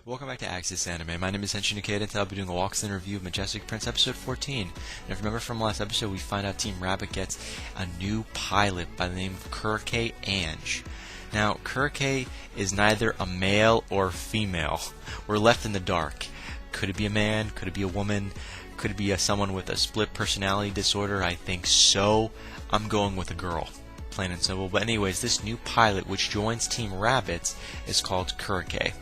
Welcome back to Axis Anime. My name is Henshin Ikeda, and today I'll be doing a walk-in review of Majestic Prince episode 14. And if you remember from last episode, we find out Team Rabbit gets a new pilot by the name of Kurake Ange. Now, Kurake is neither a male or female. We're left in the dark. Could it be a man? Could it be a woman? Could it be someone with a split personality disorder? I think so. I'm going with a girl. Plain and simple. But anyways, this new pilot, which joins Team Rabbit, is called Kurake.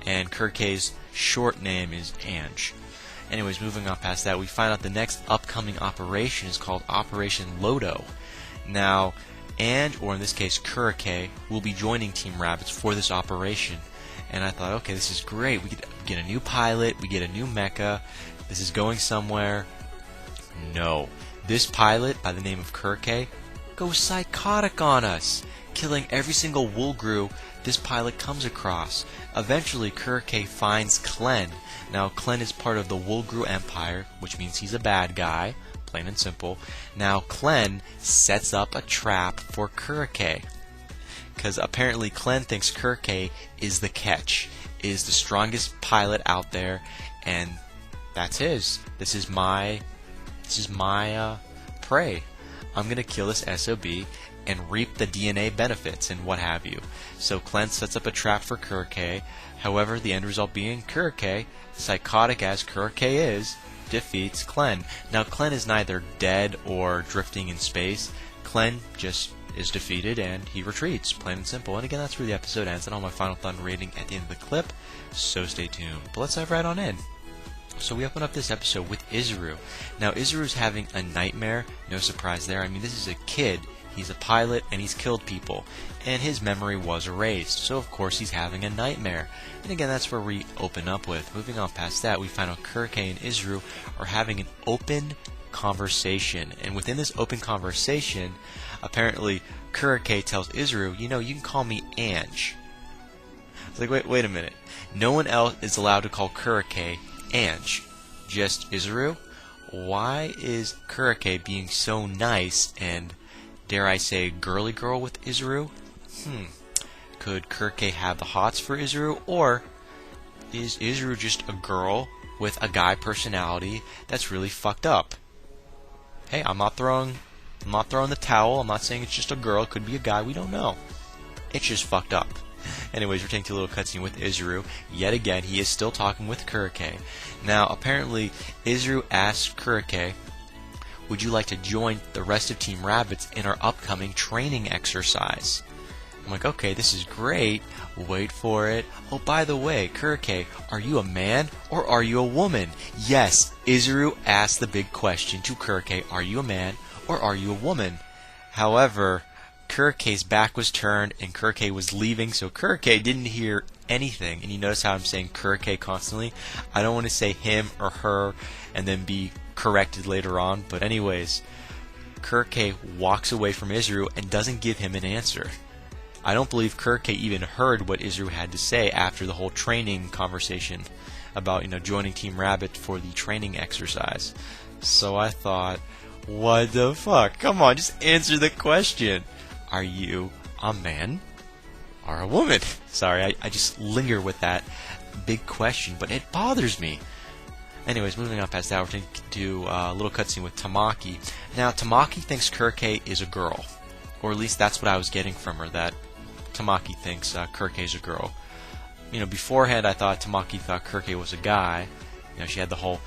And Kurake's short name is Ange. Anyways, moving on past that, we find out the next upcoming operation is called Operation Lodo. Now, Ange, or in this case Kurake, will be joining Team Rabbit for this operation. And I thought, okay, this is great. We get a new pilot, we get a new mecha. This is going somewhere. No. This pilot, by the name of Kurake, goes psychotic on us, killing every single Woolgrew this pilot comes across. Eventually, Kurake finds Klen. Now, Klen is part of the Woolgrew Empire, which means he's a bad guy, plain and simple. Now, Klen sets up a trap for Kurake, because apparently Klen thinks Kurake is the catch, is the strongest pilot out there, and that's his. This is my prey. I'm gonna kill this SOB and reap the DNA benefits and what have you. So Klen sets up a trap for Kurake. However, the end result being Kurake, psychotic as Kurake is, defeats Klen. Now, Klen is neither dead or drifting in space. Klen just is defeated and he retreats, plain and simple. And again, that's where the episode ends, and I'll have my final thought and rating at the end of the clip, so stay tuned. But let's dive right on in. So we open up this episode with Izuru. Now, Izuru's having a nightmare. No surprise there. I mean, this is a kid. He's a pilot, and he's killed people. And his memory was erased. So, of course, he's having a nightmare. And again, that's where we open up with. Moving on past that, we find out Kurake and Izuru are having an open conversation. And within this open conversation, apparently, Kurake tells Izuru, you know, you can call me Ange. It's like, wait a minute. No one else is allowed to call Kurake Ange, just Izuru? Why is Kurake being so nice and, dare I say, girly girl with Izuru? Could Kurake have the hots for Izuru, or is Izuru just a girl with a guy personality that's really fucked up? Hey, I'm not throwing the towel. I'm not saying it's just a girl. It could be a guy. We don't know. It's just fucked up. Anyways, we're taking a little cutscene with Izuru. Yet again, he is still talking with Kurake. Now, apparently, Izuru asks Kurake, would you like to join the rest of Team Rabbit in our upcoming training exercise? I'm like, okay, this is great. Wait for it. Oh, by the way, Kurake, are you a man or are you a woman? Yes, Izuru asked the big question to Kurake, are you a man or are you a woman? However, Kurake's back was turned and Kurake was leaving, so Kurake didn't hear anything. And you notice how I'm saying Kurake constantly? I don't want to say him or her and then be corrected later on, but anyways, Kurake walks away from Izuru and doesn't give him an answer. I don't believe Kurake even heard what Izuru had to say after the whole training conversation about, joining Team Rabbit for the training exercise. So I thought, what the fuck? Come on, just answer the question. Are you a man or a woman? Sorry, I just linger with that big question, but it bothers me. Anyways, moving on past that, we're going to do a little cutscene with Tamaki. Now, Tamaki thinks Kurake is a girl, or at least that's what I was getting from her, that Tamaki thinks Kurake is a girl. Beforehand, I thought Tamaki thought Kurake was a guy. She had the whole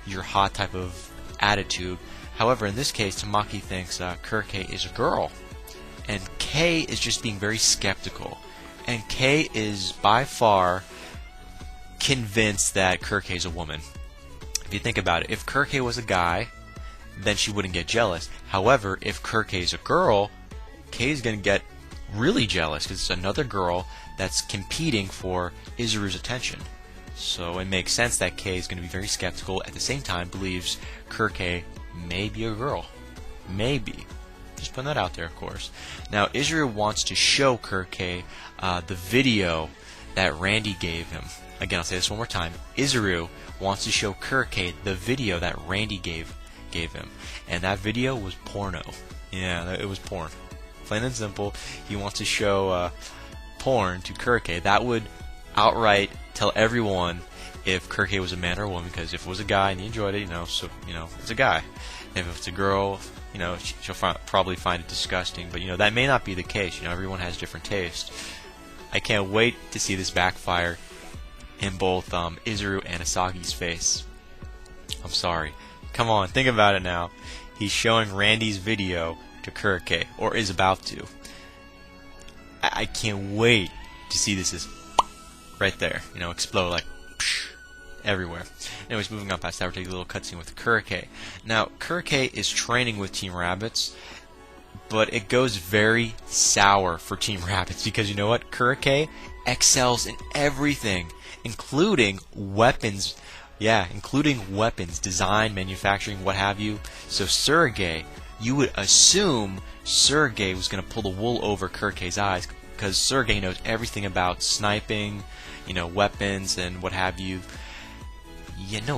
"you're hot" type of attitude. However, in this case, Tamaki thinks Kurake is a girl. And Kei is just being very skeptical. And Kei is by far convinced that Kurake is a woman. If you think about it, if Kurake was a guy, then she wouldn't get jealous. However, if Kurake is a girl, Kei is going to get really jealous because it's another girl that's competing for Izuru's attention. So it makes sense that Kei is going to be very skeptical. At the same time, believes Kurake may be a girl. Maybe. Just putting that out there, of course. Now, Izuru wants to show Kurake the video that Randy gave him. Again, I'll say this one more time. Izuru wants to show Kurake the video that Randy gave him. And that video was porno. Yeah, it was porn. Plain and simple. He wants to show porn to Kurake. That would outright tell everyone if Kirke was a man or a woman, because if it was a guy and he enjoyed it, so it's a guy. If it's a girl, she'll probably find it disgusting. But that may not be the case. Everyone has different taste. I can't wait to see this backfire in both Izuru and Asagi's face. I'm sorry. Come on, think about it now. He's showing Randy's video to Kirke, or is about to. I can't wait to see this right there, explode like everywhere. Anyways, moving on past that, we're taking a little cutscene with Kirke. Now, Kirke is training with Team Rabbits, but it goes very sour for Team Rabbits because you know what? Kirke excels in everything, including weapons. Yeah, including weapons, design, manufacturing, what have you. So Sergei, you would assume Sergei was going to pull the wool over Kirke's eyes because Sergei knows everything about sniping, weapons and what have you.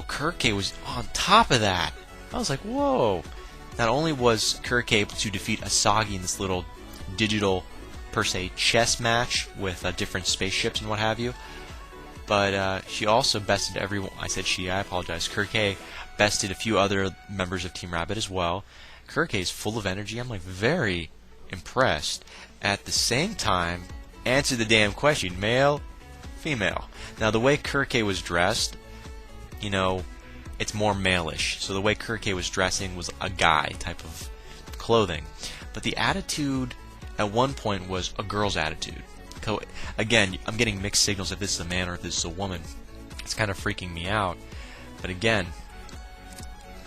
Kirke was on top of that. I was like, whoa. Not only was Kirke able to defeat Asagi in this little digital, per se, chess match with different spaceships and what have you, but she also bested everyone. I said she, I apologize. Kirke bested a few other members of Team Rabbit as well. Kirke is full of energy. I'm very impressed. At the same time, answer the damn question, male, female. Now the way Kirke was dressed, it's more male-ish. So the way Kirke was dressing was a guy type of clothing. But the attitude at one point was a girl's attitude. So again, I'm getting mixed signals if this is a man or if this is a woman. It's kind of freaking me out. But again,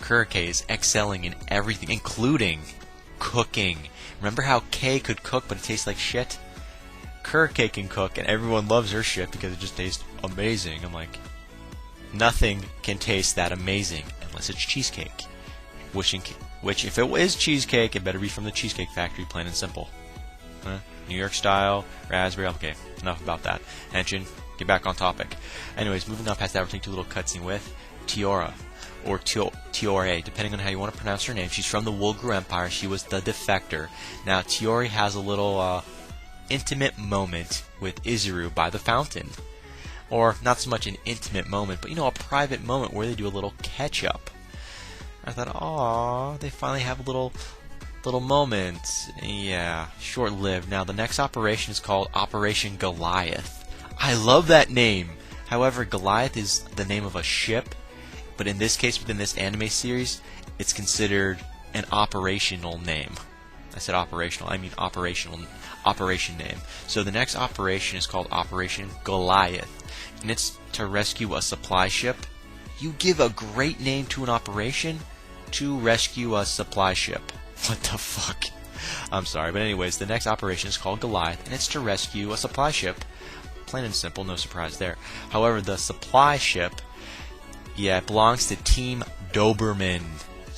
Kirke is excelling in everything, including cooking. Remember how Kay could cook but it tastes like shit? Kirke can cook and everyone loves her shit because it just tastes amazing. I'm like, nothing can taste that amazing unless it's cheesecake. Which if it is cheesecake, it better be from the Cheesecake Factory, plain and simple. New York style, raspberry. Okay, enough about that. Henshin, get back on topic. Anyways, moving on past that, we're taking a little cutscene with Tiora, or Tiore, depending on how you want to pronounce her name. She's from the Woolgru Empire. She was the defector. Now, Tiore has a little intimate moment with Izuru by the fountain. Or, not so much an intimate moment, but a private moment where they do a little catch-up. I thought, aww, they finally have a little moment. Yeah, short-lived. Now, the next operation is called Operation Goliath. I love that name. However, Goliath is the name of a ship, but in this case, within this anime series, it's considered an operational name. I said operational, I mean operation name. So the next operation is called Operation Goliath, and it's to rescue a supply ship. You give a great name to an operation to rescue a supply ship. What the fuck? I'm sorry, but anyways, the next operation is called Goliath, and it's to rescue a supply ship. Plain and simple, no surprise there. However, the supply ship, it belongs to Team Doberman.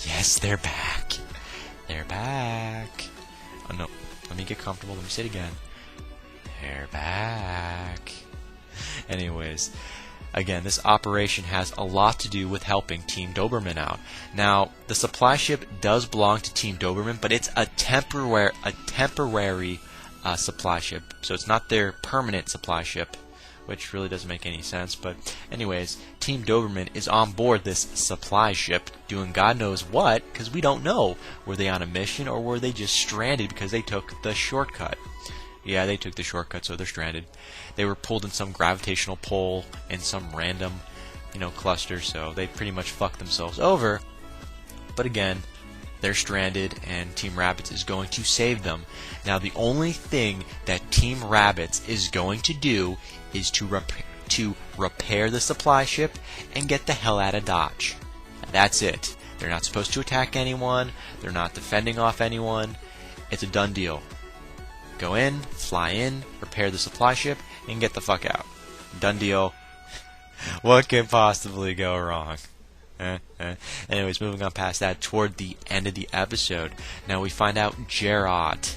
Yes, they're back. They're back. Oh no, let me get comfortable, let me say it again. They're back. Anyways, again, this operation has a lot to do with helping Team Doberman out. Now, the supply ship does belong to Team Doberman, but it's a temporary supply ship. So it's not their permanent supply ship, which really doesn't make any sense. But anyways, Team Doberman is on board this supply ship doing God knows what, because we don't know. Were they on a mission or were they just stranded because they took the shortcut? Yeah, they took the shortcut, so they're stranded. They were pulled in some gravitational pull in some random, cluster, so they pretty much fucked themselves over. But again, they're stranded, and Team Rabbits is going to save them. Now, the only thing that Team Rabbits is going to do is to repair the supply ship and get the hell out of Dodge. That's it. They're not supposed to attack anyone. They're not defending off anyone. It's a done deal. Go in, fly in, repair the supply ship, and get the fuck out. Done deal. What could possibly go wrong? Anyways, moving on past that, toward the end of the episode, now we find out Jared.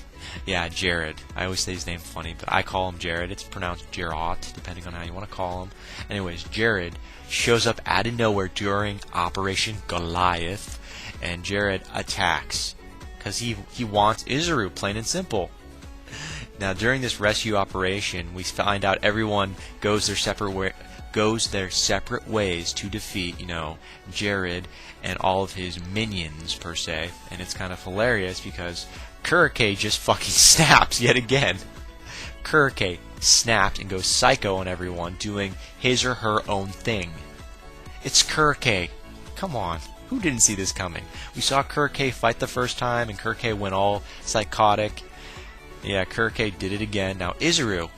Yeah, Jared. I always say his name funny, but I call him Jared. It's pronounced Jared, depending on how you want to call him. Anyways, Jared shows up out of nowhere during Operation Goliath, and Jared attacks. Because he wants Izuru, plain and simple. Now, during this rescue operation, we find out everyone goes their separate ways to defeat, Jared and all of his minions per se, and it's kind of hilarious because Kurike just fucking snaps yet again. Kurike snapped and goes psycho on everyone, doing his or her own thing. It's Kurike. Come on. Who didn't see this coming? We saw Kurike fight the first time, and Kurike went all psychotic. Yeah, Kurike did it again. Now, Izuru,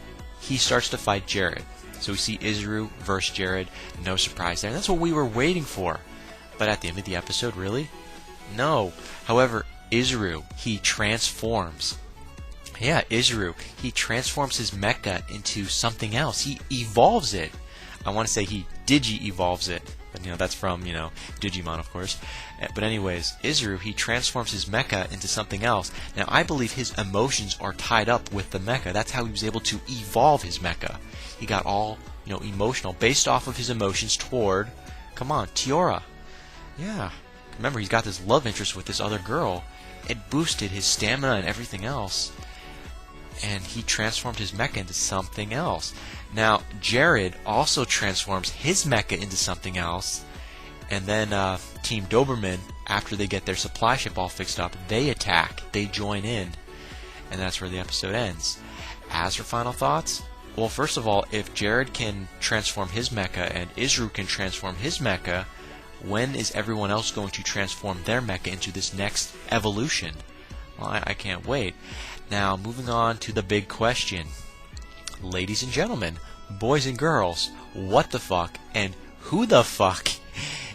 he starts to fight Jared. So we see Izuru versus Jared. No surprise there. That's what we were waiting for. But at the end of the episode, really? No. However, Izuru, he transforms. Yeah, Izuru, he transforms his mecha into something else. He evolves it. I want to say he digi-evolves it. But, that's from, Digimon, of course. But anyways, Izuru, he transforms his mecha into something else. Now, I believe his emotions are tied up with the mecha. That's how he was able to evolve his mecha. He got all, emotional, based off of his emotions toward, come on, Tiora. Yeah. Remember, he's got this love interest with this other girl. It boosted his stamina and everything else. And he transformed his mecha into something else. Now, Jared also transforms his mecha into something else. And then Team Doberman, after they get their supply ship all fixed up, they attack. They join in. And that's where the episode ends. As for final thoughts, well, first of all, if Jared can transform his mecha and Izuru can transform his mecha, when is everyone else going to transform their mecha into this next evolution? Well, I can't wait. Now, moving on to the big question. Ladies and gentlemen, boys and girls, what the fuck and who the fuck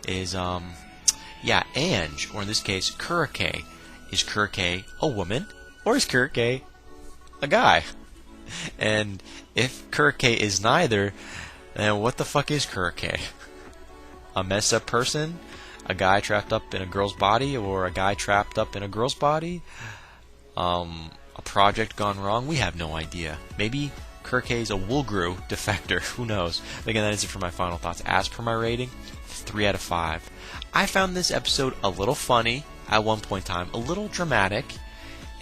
is, Ange, or in this case, Kurike? Is Kurike a woman, or is Kurike a guy? And if Kurike is neither, then what the fuck is Kurike? A messed up person? A guy trapped up in a girl's body, or a guy trapped up in a girl's body? A project gone wrong? We have no idea. Maybe Kurike is a Woolgrew defector. Who knows? But again, that is it for my final thoughts. As per my rating, 3 out of 5. I found this episode a little funny at one point in time, a little dramatic,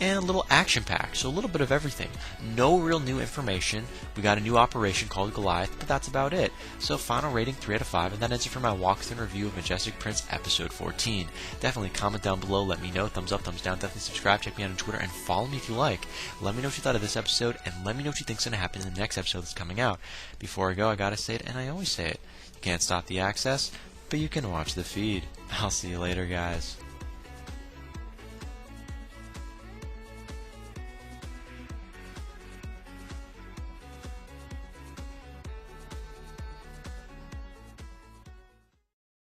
and a little action-packed. So a little bit of everything. No real new information. We got a new operation called Goliath, but that's about it. So final rating, 3 out of 5, and that ends it for my walkthrough and review of Majestic Prince Episode 14. Definitely comment down below, let me know, thumbs up, thumbs down, definitely subscribe, check me out on Twitter, and follow me if you like. Let me know what you thought of this episode, and let me know what you think's going to happen in the next episode that's coming out. Before I go, I gotta say it, and I always say it. You can't stop the access, but you can watch the feed. I'll see you later, guys.